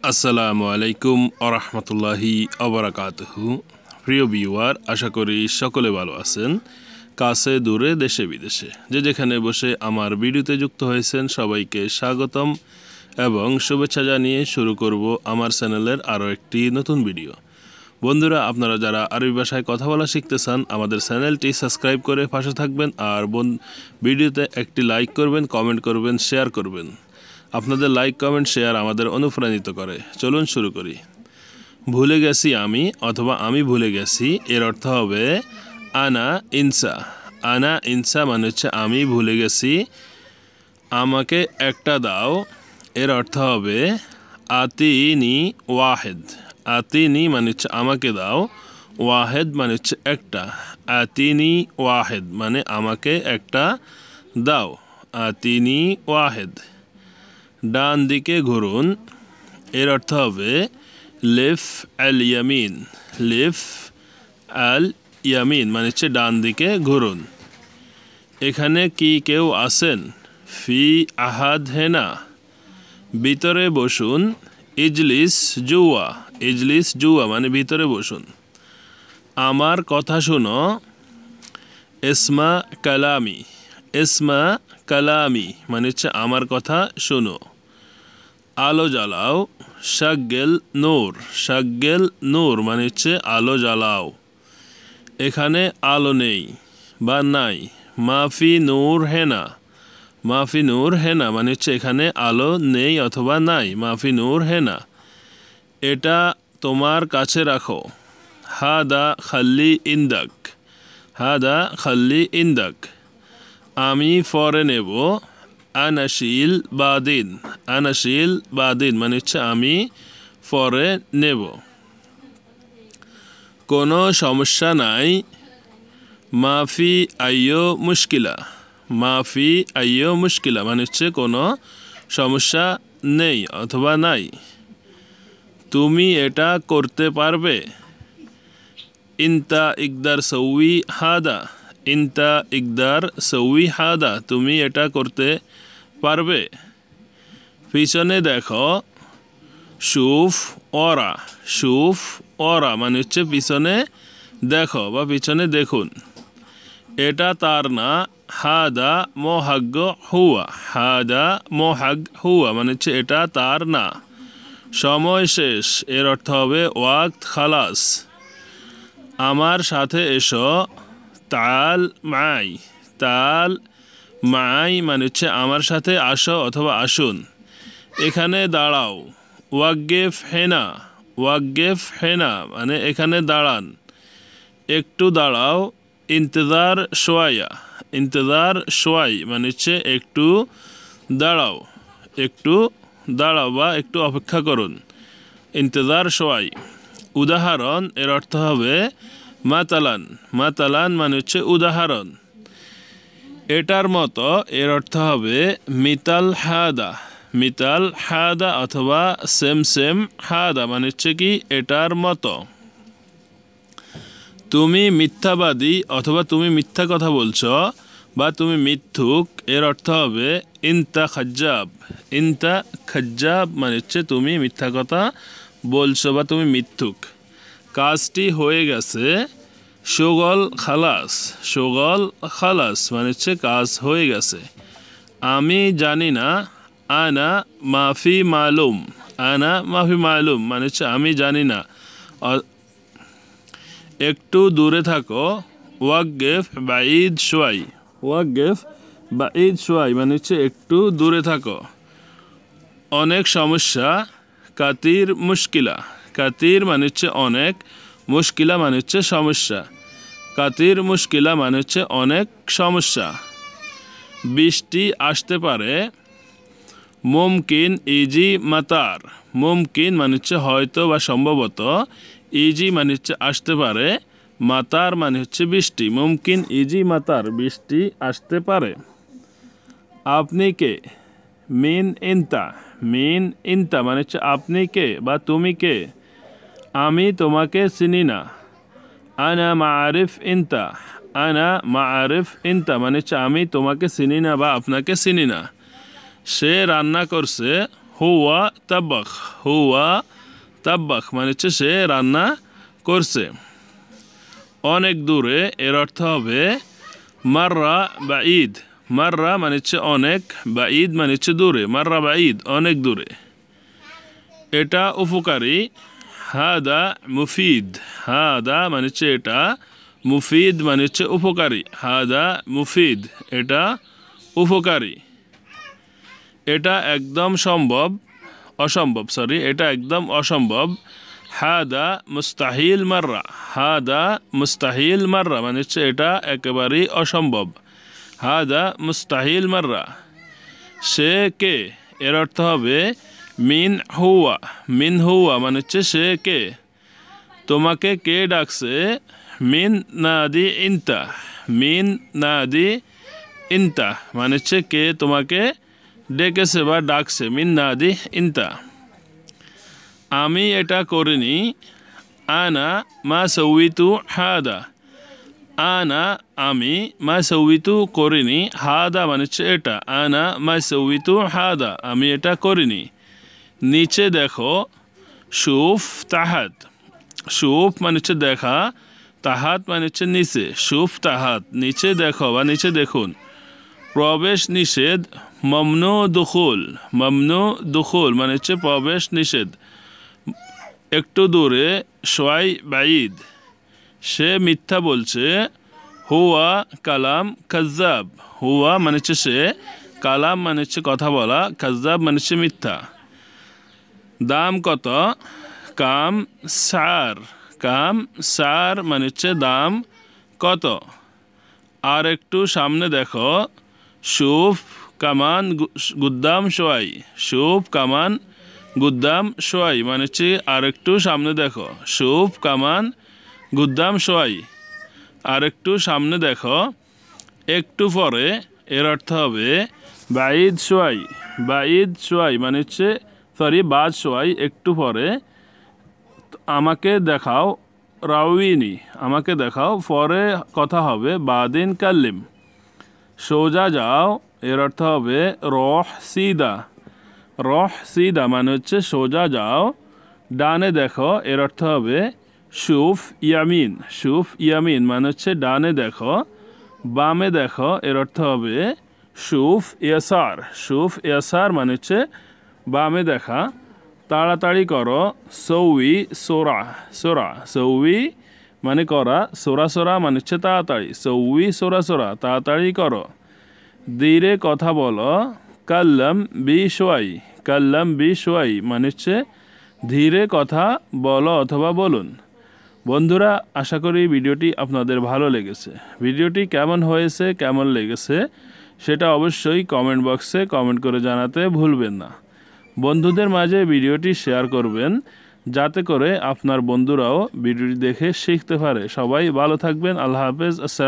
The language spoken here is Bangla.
আসসালামু আলাইকুম আরহামতুল্লাহি আবরাকাতুহু। প্রিয় ভিউয়ার, আশা করি সকলে ভালো আছেন। কাছে দূরে দেশে বিদেশে যে যেখানে বসে আমার ভিডিওতে যুক্ত হয়েছেন সবাইকে স্বাগতম এবং শুভেচ্ছা জানিয়ে শুরু করব আমার চ্যানেলের আরও একটি নতুন ভিডিও। বন্ধুরা, আপনারা যারা আরবি ভাষায় কথা বলা শিখতে চান আমাদের চ্যানেলটি সাবস্ক্রাইব করে পাশে থাকবেন আর ভিডিওতে একটি লাইক করবেন, কমেন্ট করবেন, শেয়ার করবেন। আপনাদের লাইক, কমেন্ট, শেয়ার আমাদের অনুপ্রাণিত করে। চলুন শুরু করি। ভুলে গেছি আমি অথবা আমি ভুলে গেছি এর অর্থ হবে আনা ইনসা। আনা ইনসা মানে হচ্ছে আমি ভুলে গেছি। আমাকে একটা দাও এর অর্থ হবে আতিনি ওয়াহেদ। আতিনি মানে হচ্ছে আমাকে দাও, ওয়াহেদ মানে হচ্ছে একটা। আতিনি ওয়াহেদ মানে আমাকে একটা দাও। আতিনি ওয়াহেদ। ডান দিকে ঘুরুন এর অর্থ হবে লিফ আল ইয়ামিন। লিফ আল ইয়ামিন মানে হচ্ছে ডান দিকে ঘুরুন। এখানে কি কেউ আছেন? ফি আহাদ হেনা। ভিতরে বসুন। ইজলিস জুয়া। ইজলিস জুয়া মানে ভিতরে বসুন। আমার কথা শুনো। ইসমা কালামি। ইসমা কালামি মানে হচ্ছে আমার কথা শোনো। আলো জ্বালাও। শাগেল নূর। শাগেল নূর মানে হচ্ছে আলো জ্বালাও। এখানে আলো নেই বা নাই। মাফি নূর হেনা। মাফি নূর হেনা মানে হচ্ছে এখানে আলো নেই অথবা নাই। মাফি নূর হেনা। এটা তোমার কাছে রাখো। হাদা খাল্লি ইন্দাক। হাদা খাল্লি ইন্দাক। আমি পরে নেব। আনাশিল বাদিন। আনাশিল বাদিন মানে হচ্ছে আমি পরে নেব। কোনো সমস্যা নাই। মাফি আইয়ো মুশকিলা। মাফি আইয়ো মুশকিলা মানে হচ্ছে কোনো সমস্যা নেই অথবা নাই। তুমি এটা করতে পারবে। ইনতা ইকদার সৌই হাদা। ইনতা ইকদার সৌই হাদা তুমি এটা করতে পারবে। পিছনে দেখো। শুফ ওরা। শুফ ওরা মানে হচ্ছে পিছনে দেখো বা পিছনে দেখুন। এটা তার না। হাদা মোহাগ্গ হুয়া। হাদা মোহাগ হুয়া মানে হচ্ছে এটা তার না। সময় শেষ এর অর্থ হবে ওয়াক্ত খালাস। আমার সাথে এসো। তাল মাই। তাল মাই মানে হচ্ছে আমার সাথে আসো অথবা আসুন। এখানে দাঁড়াও। ওয়াগেফ হেনা। ওয়াগেফ হেনা মানে এখানে দাঁড়ান। একটু দাঁড়াও। ইন্তজার শোয়াইয়া। ইন্তজার শোয়াই মানে হচ্ছে একটু দাঁড়াও। একটু দাঁড়াও বা একটু অপেক্ষা করুন। ইন্তজার শোয়াই। উদাহরণ এর অর্থ হবে মাতালান। মাতালান মানে হচ্ছে উদাহরণ। এটার মতো এর অর্থ হবে মিতাল হাদা। মিতাল হাদা অথবা সেম সেম হাদা মানে হচ্ছে কি এটার মতো। তুমি মিথ্যাবাদী অথবা তুমি মিথ্যা কথা বলছো বা তুমি মিথ্যুক এর অর্থ হবে ইনতা খাজ্জাব। ইনতা খাজ্জাব মানে হচ্ছে তুমি মিথ্যা কথা বলছো বা তুমি মিথ্যুক। কাজটি হয়ে গেছে। শোগল খালাস। শোগল খালাস মানে হচ্ছে কাজ হয়ে গেছে। আমি জানি না। আনা মাফি মালুম। আনা মাফি মালুম মানে হচ্ছে আমি জানি না। একটু দূরে থাকো। ওয়াগেফ বাঈদ শোয়াই। ওয়াগেফ বাঈদ শোয়াই মানে হচ্ছে একটু দূরে থাকো। অনেক সমস্যা। কাতির মুশকিলা। কাতির মানে হচ্ছে অনেক, মুশকিলা মানে হচ্ছে সমস্যা। কাতির মুশকিলা মানে হচ্ছে অনেক সমস্যা। বৃষ্টি আসতে পারে। মুমকিন ইজি মাতার। মুমকিন মানে হচ্ছে হয়তো বা সম্ভবত। ইজি মানে হচ্ছে আসতে পারে। মাতার মানে হচ্ছে বৃষ্টি। মুমকিন ইজি মাতার বৃষ্টি আসতে পারে। আপনি কে? মিন ইনতা। মিন ইনতা মানে হচ্ছে আপনি কে বা তুমি কে? আমি তোমাকে চিনি না। আনা মাআরিফ ইনতা। আনা মাআরিফ ইনতা মানে হচ্ছে আমি তোমাকে চিনি না বা আপনাকে চিনি না। সে রান্না করছে। হুয়া তাব্বাখ, হুয়া তাব্বাখ মানে হচ্ছে সে রান্না করছে। অনেক দূরে এর অর্থ হবে মাররা বাঈদ, মাররা মানে হচ্ছে অনেক, বাঈদ মানে হচ্ছে দূরে, মাররা বাঈদ অনেক দূরে। এটা উপকারী, হাদা মুফিদ, হাদা মানে হচ্ছে এটা, মুফিদ মানে হচ্ছে উপকারী, হাদা মুফিদ এটা উপকারী। এটা একদম সম্ভব, অসম্ভব সরি, এটা একদম অসম্ভব, হাদা মুস্তাহিল মাররা, হাদা মুস্তাহিল মাররা মানে হচ্ছে এটা একেবারেই অসম্ভব, হাদা মুস্তাহিল মাররা। সে কে এর অর্থ হবে মিন হুয়া, মিন হুয়া মানে হচ্ছে সে কে। তোমাকে কে ডাকছে, মিন নাদি ইনতা, মিন নাদি ইনতা মানে হচ্ছে কে তোমাকে ডেকেছে বা ডাকছে, মিন নাদি ইনতা। আমি এটা করিনি, আনা মা সউইতু হাদা, আনা আমি, মা সউইতু করিনি, হাদা মানে হচ্ছে এটা, আনা মা সউইতু হাদা আমি এটা করিনি। নিচে দেখো, শুফ তাহাত, শুফ মানে হচ্ছে দেখা, তাহাত মানে হচ্ছে নিচে, শুফ তাহাত নিচে দেখো বা নিচে দেখুন। প্রবেশ নিষেধ, মমনু দুখুল, মমনু দুখুল মানে হচ্ছে প্রবেশ নিষেধ। একটু দূরে, শোয়াই বাঈদ সে মিথ্যা বলছে, হুয়া কালাম কাজ্জাব, হুয়া মানে হচ্ছে সে, কালাম মানে হচ্ছে কথা বলা, কাজ্জাব মানে হচ্ছে মিথ্যা। দাম কত, কাম সার, কাম সার মানে হচ্ছে দাম কত। আর একটু সামনে দেখো, শুফ কামান গুদ্দাম শোয়াই, শুফ কামান গুদ্দাম শোয়াই মানে হচ্ছে আর একটু সামনে দেখো, শুফ কামান গুদ্দাম শোয়াই আর একটু সামনে দেখো। একটু পরে এর অর্থ হবে বাঈদ শোয়াই, বাঈদ শোয়াই মানে হচ্ছে সরি বাদ শোয়াই একটু পরে। আমাকে দেখাও, রাউইনি আমাকে দেখাও, পরে কথা হবে, বাদিন কাল্লিম। সোজা যাও এর অর্থ হবে রহ সিদা, রহ সিদা মানে হচ্ছে সোজা যাও। ডানে দেখো এর অর্থ হবে শুফ ইয়ামিন, শুফ ইয়ামিন মানে হচ্ছে ডানে দেখো। বামে দেখো এর অর্থ হবে শুফ ইয়াসার, শুফ ইয়াসার মানে হচ্ছে বামে দেখা। তাড়াতাড়ি করো, সৌই সোরা, সোরা সৌই মানে করা, সোরা সোরা মানে হচ্ছে তাড়াতাড়ি, সৌই সোরা সোরা তাড়াতাড়ি করো। ধীরে কথা বলো, কাল্লাম বি শোয়াই, কাল্লাম বি শোয়াই মানে হচ্ছে ধীরে কথা বলো অথবা বলুন। বন্ধুরা আশা করি ভিডিওটি আপনাদের ভালো লেগেছে। ভিডিওটি কেমন হয়েছে, কেমন লেগেছে সেটা অবশ্যই কমেন্ট বক্সে কমেন্ট করে জানাতে ভুলবেন না। বন্ধুদের মাঝে ভিডিওটি শেয়ার করবেন যাতে করে আপনার বন্ধুরাও ভিডিওটি দেখে শিখতে পারে। সবাই ভালো থাকবেন, আল্লাহ হাফেজ।